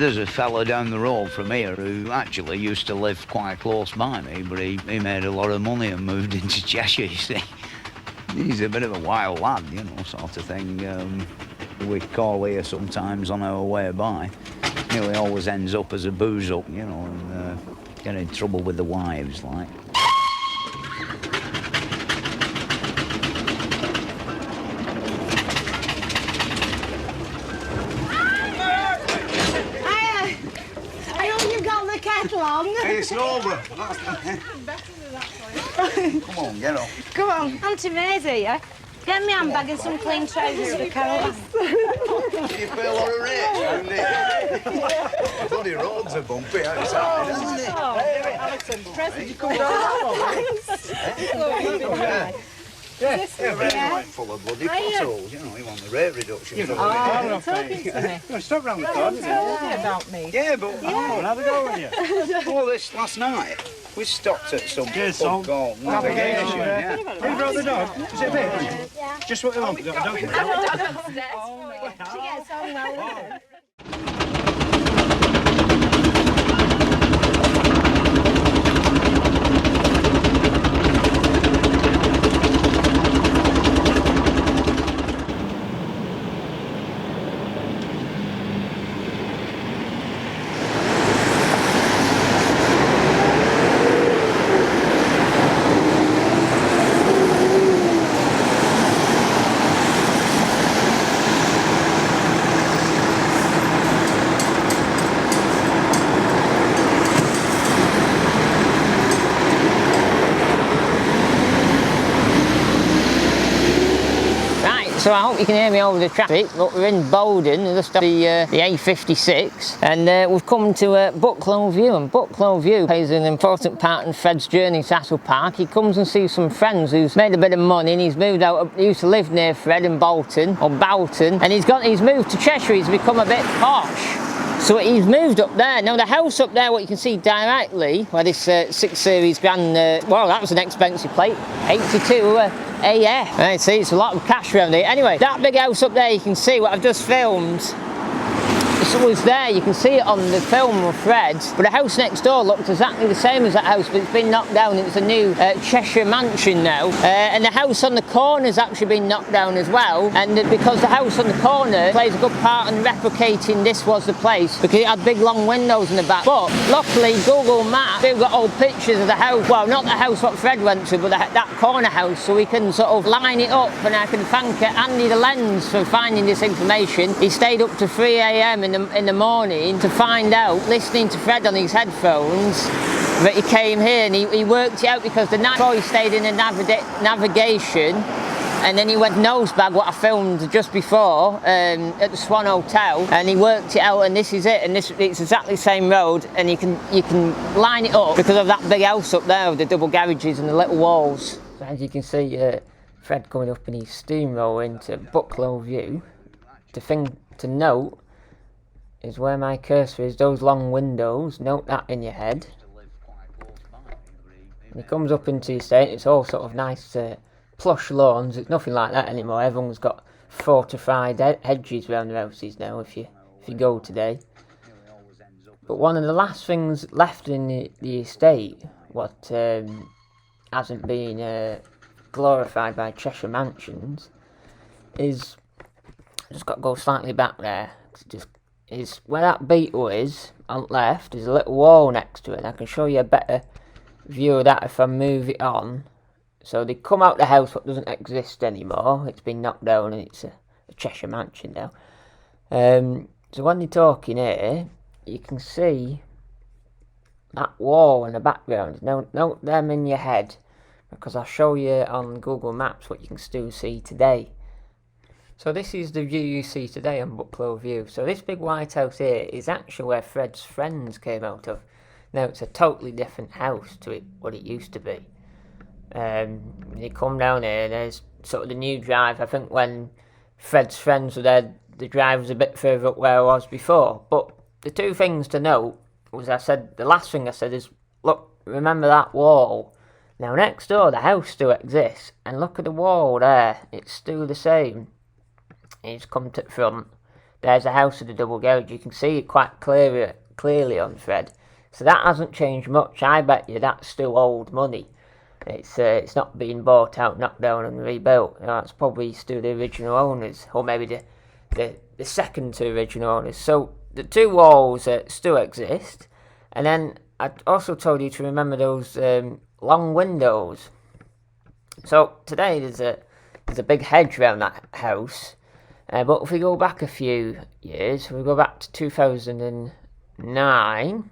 there's a fella down the road from here who actually used to live quite close by me, but he made a lot of money and moved into Cheshire, you see. He's a bit of a wild lad, you know, sort of thing. We call here sometimes on our way by. Nearly always ends up as a booze up, you know, and get in trouble with the wives, like. It's over. Come on, get up. Come on. Auntie Maisie, yeah? Get me handbag and some clean trousers for the caravan. You pay a lot of rates around here. Bloody roads are bumpy outside, isn't it? Oh, Alison, present you come down. Yes, yeah, full of bloody potholes, you know, he won the rate reduction. You're talking to me. No, stop round the corner. Told me about me. Yeah, but Have a go with you. all this last night, we stopped at some pub called Navigation. yeah. Have you brought the dog? Is it big? Yeah. Just what we want, we got a dog. She gets on well with it. So I hope you can hear me over the traffic, but we're in Bolton, just off the A56, and we've come to Bucklow View, and Bucklow View plays an important part in Fred's journey to Sassol Park. He comes and sees some friends who's made a bit of money, and he's moved out, he used to live near Fred in Bolton, and he's moved to Cheshire, he's become a bit posh. So he's moved up there. Now the house up there, what you can see directly, where this 6 Series Grand, well, that was an expensive plate, 82 AF. Right, see, it's a lot of cash around here. Anyway, that big house up there, you can see what I've just filmed. It was there, you can see it on the film of Fred's, but the house next door looked exactly the same as that house, but it's been knocked down. It's a new Cheshire mansion now, and the house on the corner has actually been knocked down as well, and because the house on the corner plays a good part in replicating this was the place, because it had big long windows in the back. But luckily Google Maps, they've got old pictures of the house, well, not the house what Fred went to, but that corner house, so we can sort of line it up, and I can thank Andy the Lens for finding this information. He stayed up to 3 AM in the morning to find out, listening to Fred on his headphones, that he came here, and he worked it out, because the night before he stayed in the navigation, and then he went nosebag, what I filmed just before at the Swan Hotel, and he worked it out, and this is it, and it's exactly the same road, and you can line it up because of that big house up there with the double garages and the little walls. So as you can see, Fred coming up in his steamroller into Bucklow View. The thing to note is where my cursor is, those long windows, note that in your head. And he comes up into the estate, it's all sort of nice plush lawns. It's nothing like that anymore. Everyone's got fortified hedges around their houses now if you go today. But one of the last things left in the estate, what hasn't been glorified by Cheshire Mansions, is, just got to go slightly back there, is where that beetle is on the left. There's a little wall next to it, and I can show you a better view of that if I move it on. So they come out the house what doesn't exist anymore, it's been knocked down, and it's a Cheshire mansion now. So when they're talking here, you can see that wall in the background. Now note them in your head, because I'll show you on Google Maps what you can still see today. So this is the view you see today on Bucklow View. So this big white house here is actually where Fred's friends came out of. Now it's a totally different house to what it used to be. You come down here, there's sort of the new drive. I think when Fred's friends were there, the drive was a bit further up where I was before. But the two things to note was, the last thing I said is, look, remember that wall. Now next door the house still exists, and look at the wall there, it's still the same. He's come to the front. there's a house with a double garage. You can see it quite clearly on Fred. So that hasn't changed much. I bet you that's still old money. It's not being bought out, knocked down and rebuilt. You know, it's probably still the original owners, or maybe the second to original owners. So the two walls still exist. And then I also told you to remember those long windows. So today there's a big hedge around that house. But if we go back a few years, we go back to 2009,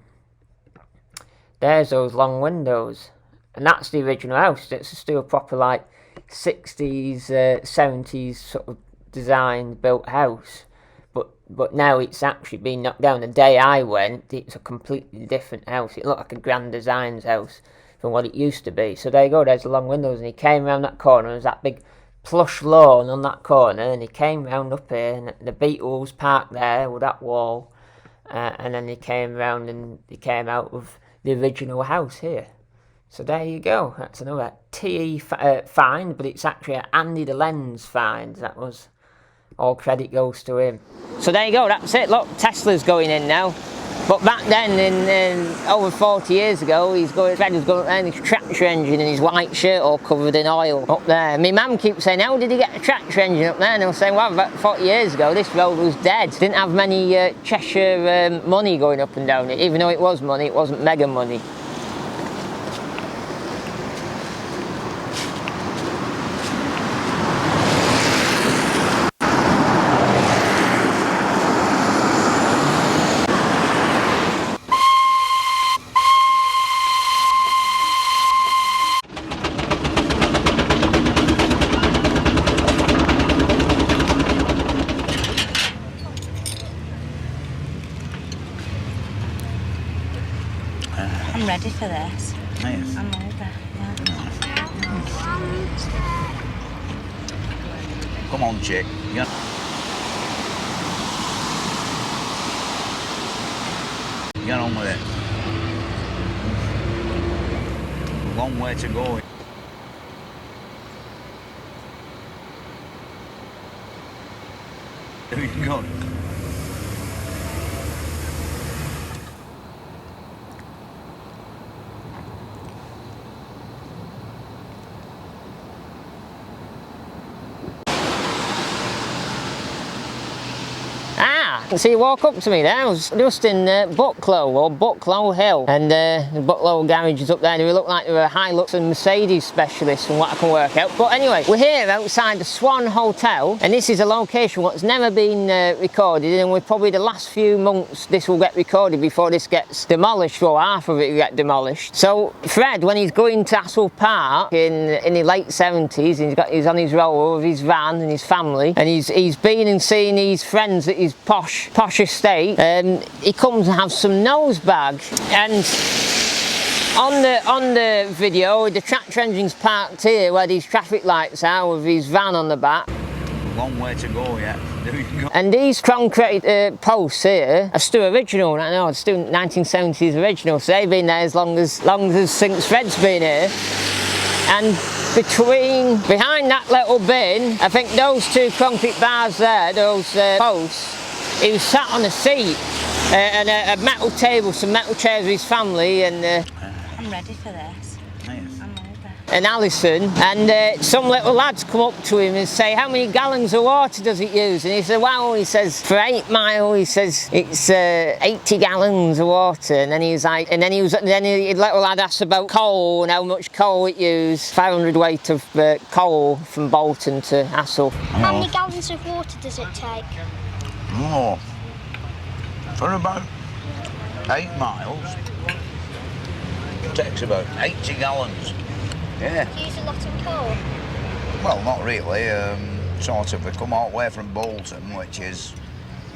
there's those long windows. And that's the original house. It's still a proper, like, 60s, 70s sort of designed, built house. But now it's actually been knocked down. The day I went, it's a completely different house. It looked like a Grand Designs house from what it used to be. So there you go, there's the long windows. And he came around that corner, and there's that big plush lawn on that corner. And he came round up here, and the Beatles parked there with that wall. And then he came round and he came out of the original house here. So there you go, that's another TE find, but it's actually an Andy the Lens find. That was, all credit goes to him. So there you go, that's it. Look, Tesla's going in now. But back then, in over 40 years ago, Fred was going up there in his tractor engine and his white shirt all covered in oil up there. My mum keeps saying, how did he get a tractor engine up there? And I was saying, well, about 40 years ago, this road was dead. Didn't have many Cheshire money going up and down it. Even though it was money, it wasn't mega money. I'm ready for this. Yes. I'm ready, yeah. Come on, chick. Get on with it. Long way to go. There you go. So he walked up to me there. I was just in Bucklow, or Bucklow Hill, and the Bucklow garage is up there. They look like they were a Hilux and Mercedes specialist from what I can work out. But anyway, we're here outside the Swan Hotel, and this is a location what's never been recorded, and we're probably the last few months this will get recorded before this gets demolished, or half of it will get demolished. So Fred, when he's going to Sassol Park in the late 70s, he's on his roller with his van and his family, and he's been and seen his friends at his posh estate. He comes and has some nose bag, and on the video the tractor engine's parked here where these traffic lights are with his van on the back. Long way to go yet. And these concrete posts here are still original. I know, it's still 1970s original, so they've been there as long as since Fred's been here. And behind that little bin, I think those two concrete bars there, those posts, he was sat on a seat and a metal table, some metal chairs with his family, and I'm ready for this. Yes. I'm ready. And Alison, and some little lads come up to him and say, how many gallons of water does it use? And he said, well, he says, for 8 miles, he says, it's 80 gallons of water. And then he was like, then the little lad asked about coal and how much coal it used. 500 weight of coal from Bolton to Sassol. How many gallons of water does it take? Oh, for about 8 miles, it takes about 80 gallons. Yeah. Do you use a lot of coal? Well, not really. Sort of, we come all the way from Bolton, which is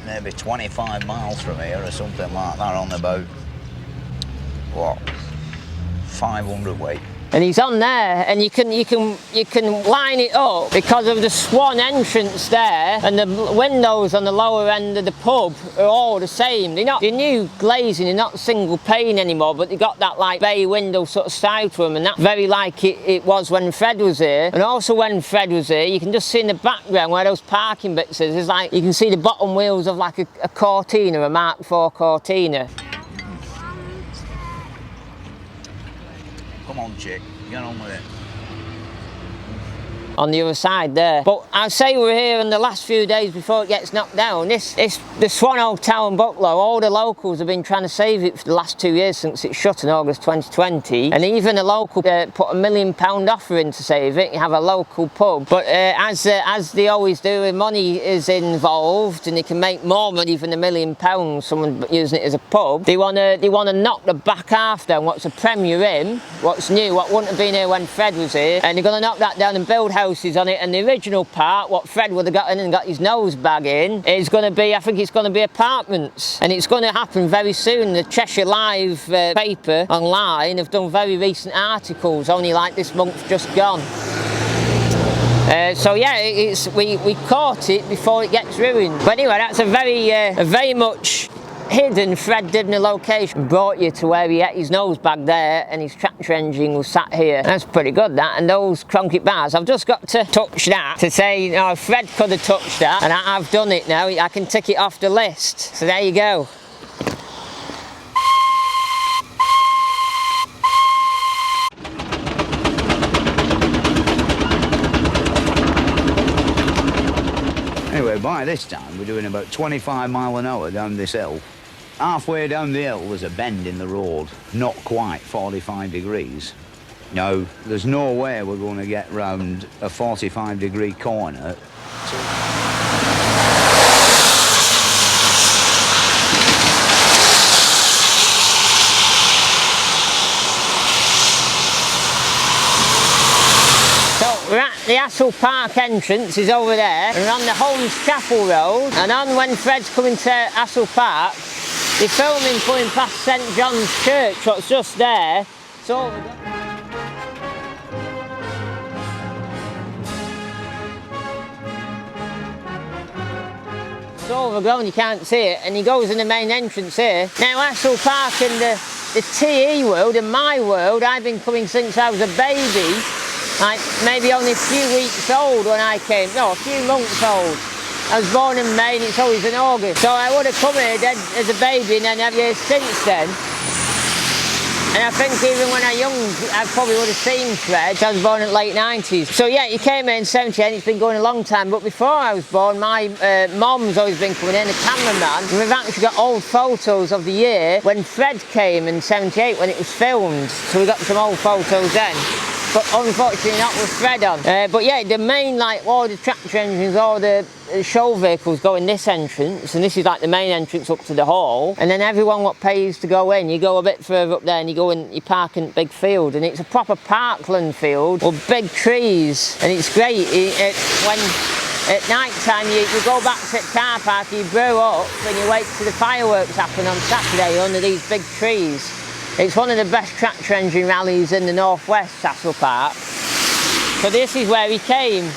maybe 25 miles from here or something like that, on about, what, 500 weight. and he's on there, and you can line it up because of the Swan entrance there, and the windows on the lower end of the pub are all the same. They're new glazing, they're not single pane anymore, but they got that like bay window sort of style to them, and that's very like it was when Fred was here. And also when Fred was here, you can just see in the background where those parking bits is, like you can see the bottom wheels of like a Cortina, a Mark IV Cortina. Come on, chick, get on with it. On the other side there. But I say we're here in the last few days before it gets knocked down. It's the Swan Hotel in Bucklow. All the locals have been trying to save it for the last 2 years since it shut in August 2020. And even a local put £1 million offer in to save it. You have a local pub. But as they always do, money is involved, and they can make more money than £1 million. Someone using it as a pub. They want to knock the back half down. What's a Premier Inn? What's new? What wouldn't have been here when Fred was here? And they're going to knock that down and build houses on it, and the original part, what Fred would have got in and got his nose bag in, is going to be, I think it's going to be apartments, and it's going to happen very soon. The Cheshire Live paper online have done very recent articles, only like this month just gone. So yeah, we caught it before it gets ruined. But anyway, that's a very much hidden Fred Dibnah location. Brought you to where he had his nose bag there, and his tractor engine was sat here. That's pretty good, that. And those concrete bars, I've just got to touch that to say, you know, Fred could have touched that, and I've done it now. I can tick it off the list. So there you go. Anyway, by this time, we're doing about 25 mile an hour down this hill. Halfway down the hill, there's a bend in the road, not quite 45 degrees. No, there's no way we're going to get round a 45-degree corner. We're at the Sassol Park entrance, is over there, and we're on the Holmes Chapel Road, and on when Fred's coming to Sassol Park, they're filming going past St John's Church, what's just there. It's overgrown, you can't see it, and he goes in the main entrance here. Now Sassol Park in the TE world, in my world, I've been coming since I was a baby, like maybe only a few weeks old when I came, no, a few months old. I was born in May and it's always in August. So I would have come here then as a baby and then every year since then. And I think even when I was young, I probably would have seen Fred. I was born in the late 90s. So yeah, he came here in 78, it's been going a long time. But before I was born, my mum's always been coming in, a cameraman. And we've actually got old photos of the year when Fred came in 78, when it was filmed. So we got some old photos then. But unfortunately not with Fred on. But yeah, the main, like all the tractor engines, all the show vehicles go in this entrance, and this is like the main entrance up to the hall. And then everyone what pays to go in, you go a bit further up there and you go in, you park in a big field, and it's a proper parkland field with big trees, and it's great. When at night time you go back to the car park, you brew up and you wait till the fireworks happen on Saturday under these big trees. It's one of the best tractor engine rallies in the northwest, Sassol Park. So this is where he came.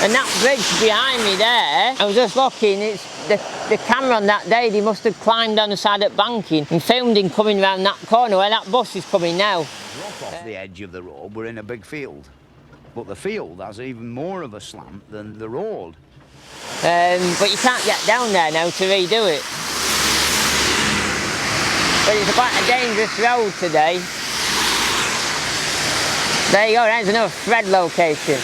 And that bridge behind me there, I was just looking, it's the camera on that day, they must have climbed down the side of the banking and filmed him coming around that corner where that bus is coming now. Off the edge of the road, we're in a big field. But the field has even more of a slant than the road. But you can't get down there now to redo it. But it's quite a dangerous road today. There you go, there's another Fred location.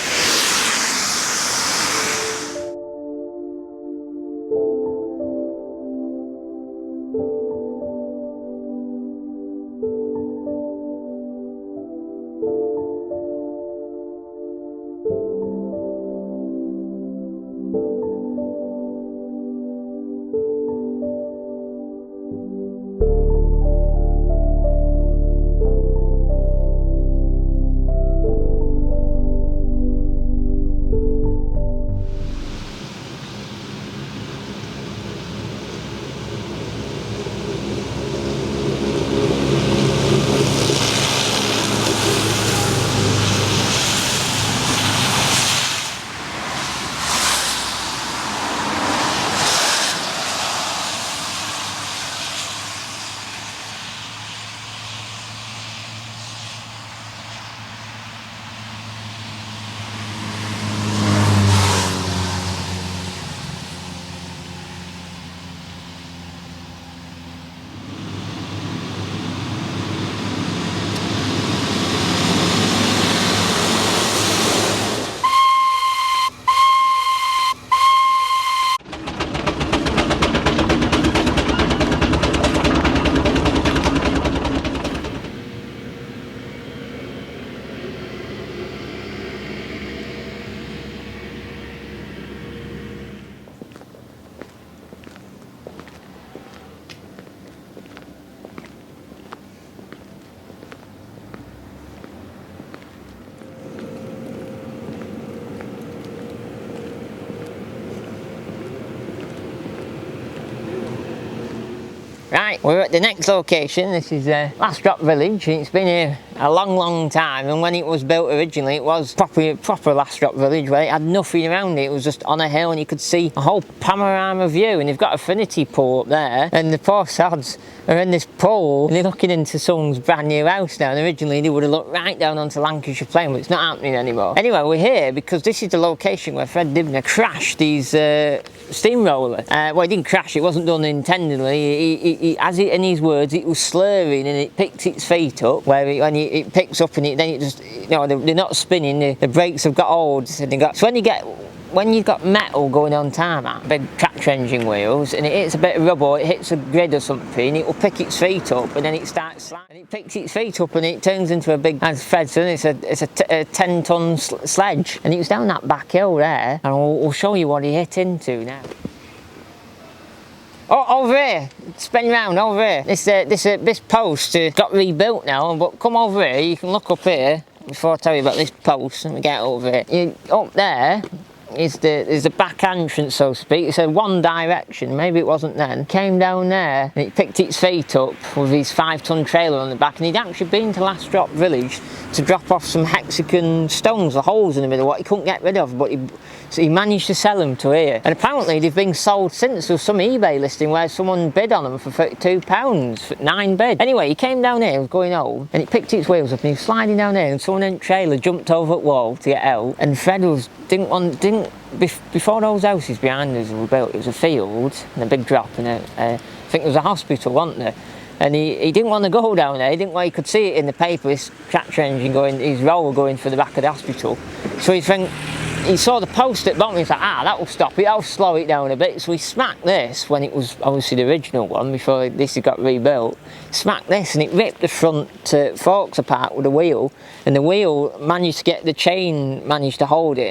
Right, we're at the next location. This is Last Drop Village. It's been here a long time, and when it was built originally, it was proper Last Drop Village where it had nothing around it. It was just on a hill and you could see a whole panorama view, and they've got a Affinity pool up there, and the poor sods are in this pool and they're looking into someone's brand new house now, and originally they would have looked right down onto Lancashire Plain, but it's not happening anymore. Anyway, we're here because this is the location where Fred Dibnah crashed his Steamroller. Well, he didn't crash, it wasn't done intentionally. As it in his words, it was slurring and it picked its feet up, where when it picks up and then it just, you know, they're not spinning, the brakes have got holes. So when you've got metal going on tarmac, big tractor engine wheels, and it hits a bit of rubber, it hits a grid or something, it will pick its feet up and then it starts sliding. And it picks its feet up and it turns into a big, as Fred said, it's a 10-ton sledge. And it was down that back hill there, and we'll show you what he hit into now. Oh, over here, spin round over here. This post got rebuilt now, but come over here, you can look up here before I tell you about this post. Let me get over here. Up there is the back entrance, so to speak. It's a one direction, maybe it wasn't then. Came down there and it picked its feet up with his 5-ton trailer on the back, and he'd actually been to Last Drop Village to drop off some hexagon stones, the holes in the middle, what he couldn't get rid of, but he managed to sell them to here. And apparently they've been sold since. There was some eBay listing where someone bid on them for £32 for 9 bid. Anyway, he came down here, he was going home, and it picked its wheels up and he was sliding down here, and someone in the trailer jumped over the wall to get out, and Fred before those houses behind us were built, it was a field and a big drop, and I think there was a hospital, wasn't there? And he didn't want to go down there. He could see it in the paper, this tractor engine going, his roller going for the back of the hospital. So he saw the post at the bottom, he was like, that will stop it, that'll slow it down a bit. So he smacked this when it was obviously the original one, before this got rebuilt. Smacked this and it ripped the front forks apart with the wheel, and the wheel managed to get the chain, managed to hold it,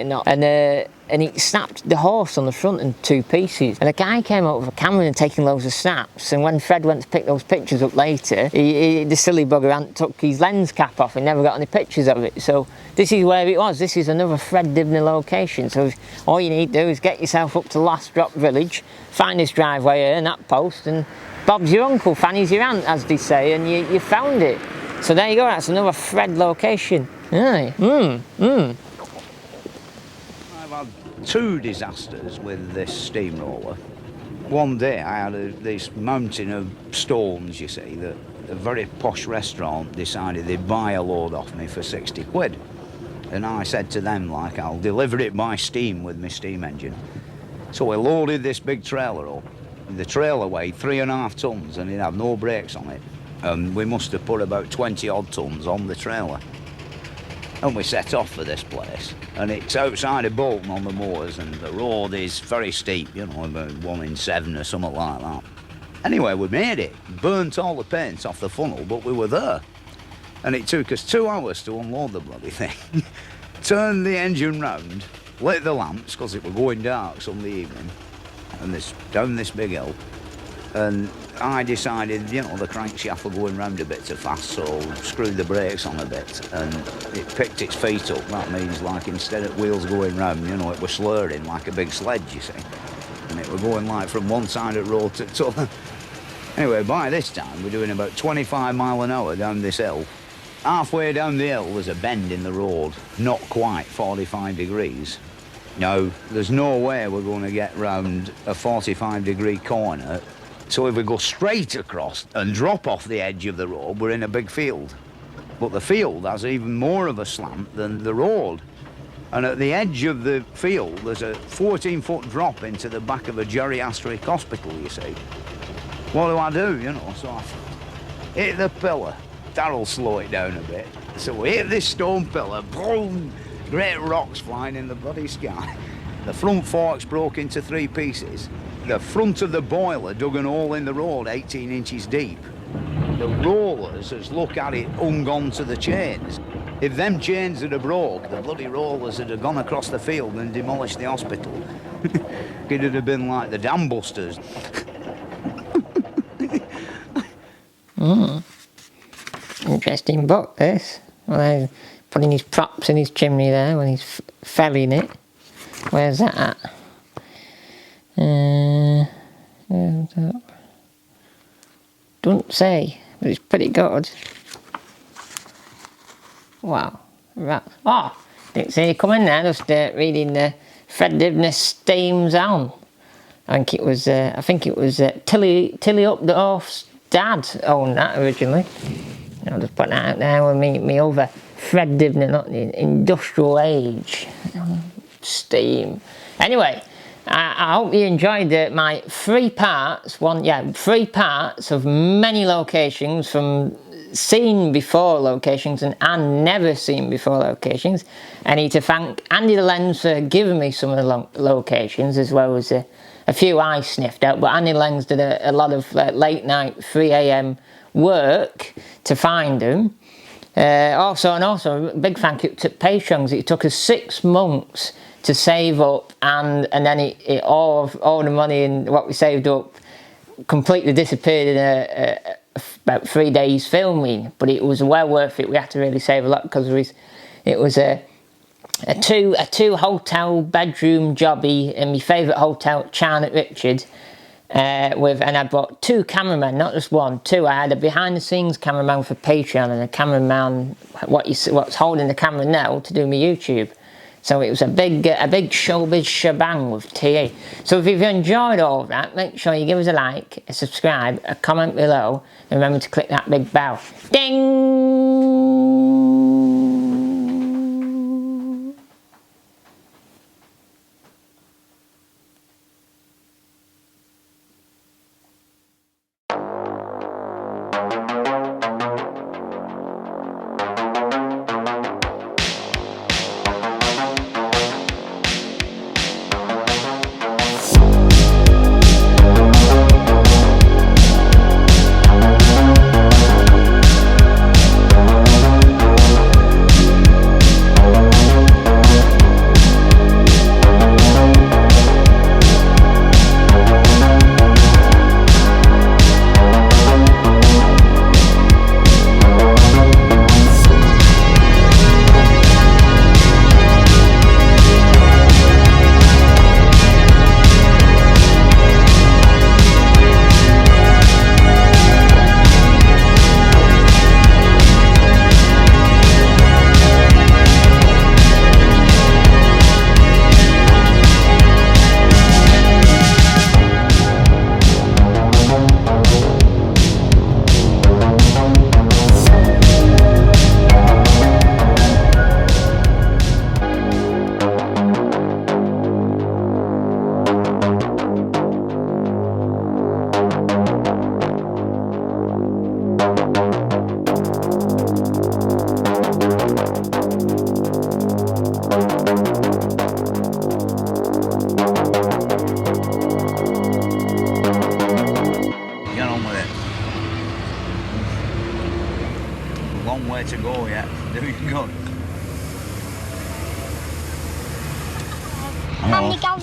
and it snapped the horse on the front in 2 pieces. And a guy came out with a camera and taking loads of snaps, and when Fred went to pick those pictures up later, the silly bugger took his lens cap off and never got any pictures of it. So this is where it was. This is another Fred Dibnah location. So all you need to do is get yourself up to Last Drop Village, find this driveway here and that post, and Bob's your uncle, Fanny's your aunt, as they say, and you found it. So there you go, that's another Fred location. Aye. I've had 2 disasters with this steamroller. One day I had this mountain of stones, you see, that a very posh restaurant decided they'd buy a load off me for 60 quid. And I said to them, like, I'll deliver it by steam with my steam engine. So we loaded this big trailer up. The trailer weighed 3.5 tons and it had no brakes on it. And we must have put about 20 odd tons on the trailer. And we set off for this place. And it's outside of Bolton on the moors, and the road is very steep, you know, about 1 in 7 or something like that. Anyway, we made it. Burnt all the paint off the funnel, but we were there. And it took us 2 hours to unload the bloody thing. Turned the engine round, lit the lamps, because it was going dark Sunday evening, and down this big hill. And I decided, you know, the crankshaft was going round a bit too fast, so screwed the brakes on a bit, and it picked its feet up. That means, like, instead of wheels going round, you know, it was slurring like a big sledge, you see. And it was going, like, from one side of the road to the other. Anyway, by this time, we're doing about 25 mile an hour down this hill. Halfway down the hill, there's a bend in the road, not quite 45 degrees. Now, there's no way we're going to get round a 45-degree corner. So if we go straight across and drop off the edge of the road, we're in a big field. But the field has even more of a slant than the road. And at the edge of the field, there's a 14-foot drop into the back of a geriatric hospital, you see. What do, you know? So I hit the pillar. That'll slow it down a bit. So we hit this stone pillar, boom! Great rocks flying in the bloody sky. The front forks broke into 3 pieces. The front of the boiler dug an hole in the road 18 inches deep. The rollers, as look at it, hung on to the chains. If them chains had broke, the bloody rollers would have gone across the field and demolished the hospital. It would have been like the dam busters. Interesting book, this. Well, putting his props in his chimney there when he's felling it. Where's that at? Don't say, but it's pretty good. Wow. Right. Oh, didn't see you come in there, just reading Fred Dibnah's Steam's On. I think it was Tilly Updorf's dad owned that originally. I'll just put that out there with me other Fred Dibnah, not the industrial age. Steam. Anyway, I hope you enjoyed my 3 parts. 3 parts of many locations, from seen before locations and never seen before locations. I need to thank Andy the Lens for giving me some of the locations, as well as a few I sniffed out. But Andy Lens did a lot of late night 3 AM work to find them. Also a big thank you to Patrons. It took us 6 months to save up, and then all the money and what we saved up completely disappeared in about 3 days filming. But it was well worth it. We had to really save a lot, because it was a 2 hotel bedroom jobby in my favourite hotel, Charnock Richard. And I brought 2 cameramen, not just 1, 2. I had a behind the scenes cameraman for Patreon, and a cameraman what's holding the camera now to do my YouTube. So it was a big showbiz shebang with TA. So if you've enjoyed all of that, make sure you give us a like, a subscribe, a comment below, and remember to click that big bell. Ding! Long way to go yet. There you go. How many gallons?